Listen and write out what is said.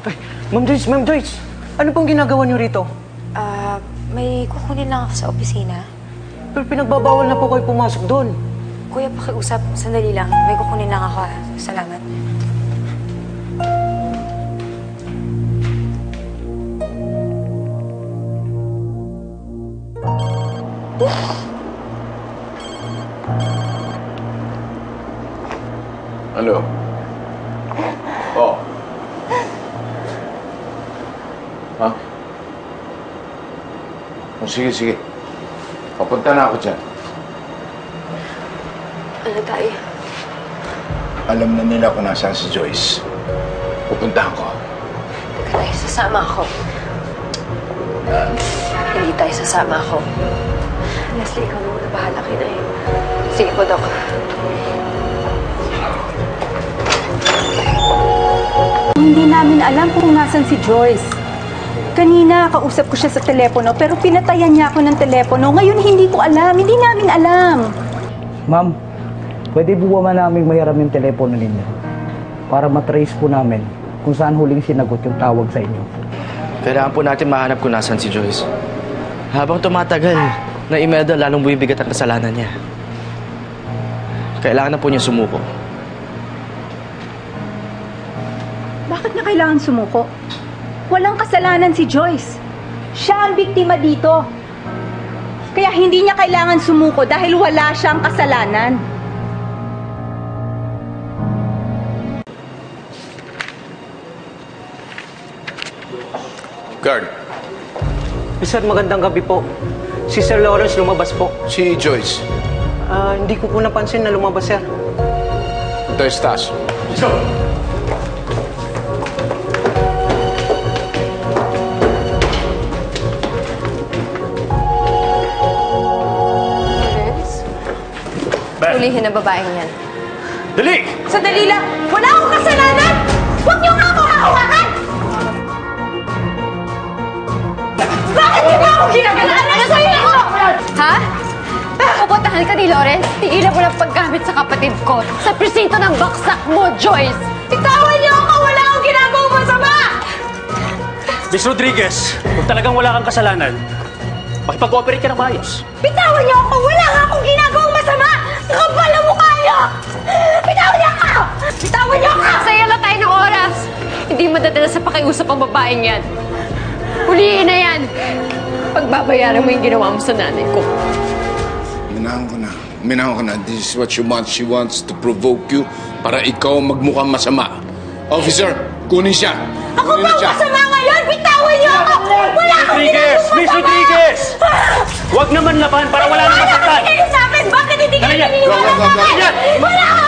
Ay, Ma'am Joyce, ano pong ginagawa niyo rito? May kukunin lang ako sa opisina. Pero pinagbabawal na po kayo pumasok doon. Kuya, pakiusap. Sandali lang. May kukunin lang ako. Salamat. Ano? Oh. Ha? Oh, sige. Papunta na ako dyan. Ano tayo? Alam na nila kung nasaan si Joyce. Pupuntahan ko. Teka tayo, sasama ako. Hindi tayo sasama ako. Leslie, ikaw naman na bahala kay na eh. Sige po, Dok. Hindi namin alam kung nasan si Joyce. Kanina, kausap ko siya sa telepono, pero pinatayan niya ako ng telepono. Ngayon, hindi ko alam. Hindi namin alam. Ma'am, pwede po ba namin mahiram yung telepono ninyo para matrace po namin kung saan huling sinagot yung tawag sa inyo? Kailangan po natin mahanap kung nasan si Joyce. Habang tumatagal, na Imelda lalong bumibigat ang kasalanan niya. Kailangan na po niya sumuko. Bakit niya kailangan sumuko? Walang kasalanan si Joyce. Siya ang biktima dito. Kaya hindi niya kailangan sumuko dahil wala siyang kasalanan. Guard, Sir, magandang gabi po. Si Sir Lawrence lumabas po. si Joyce. Hindi ko po napansin na lumabas, sir. Ito yung stash. Lawrence? Hulihin ang babaeng yan. Dali! Sandali lang! Wala akong kasalanan! Huwag niyo nga ako hahawakan! Bakit niyo ba ako ginagalaan? Ano sa'yo ako? Ha? Pupuntahan ka ni Lawrence? Tigilan mo ng paggamit sa kapatid ko sa presinto ng baksak mo, Joyce! Bitawan niyo ako! Wala akong ginagawang masama! Miss Rodriguez, kung talagang wala kang kasalanan, makipag-cooperate ka ng maayos. Bitawan niyo ako! Wala nga akong ginagawang masama! Nakapal ang mukha niyo! Bitawan niyo ako! Bitawan niyo ako! Sayang na tayo ng oras! Hindi madadala sa pakiusap ang babaeng yan. Hulihin na yan! Pagbabayaran mo yung ginawa mo sa nanay ko. Minahan ko na. This is what she wants. She wants to provoke you para ikaw magmukhang masama. Officer, kunin siya. Ako ba ang masama ngayon? Bitawan niyo ako! Wala akong ginagawang masama! Miss Rodriguez! Huwag naman laban para wala nang masaktan! Wala akong ginagawang sa akin! Bakit hindi kayo naniniwala sa akin? Wala akong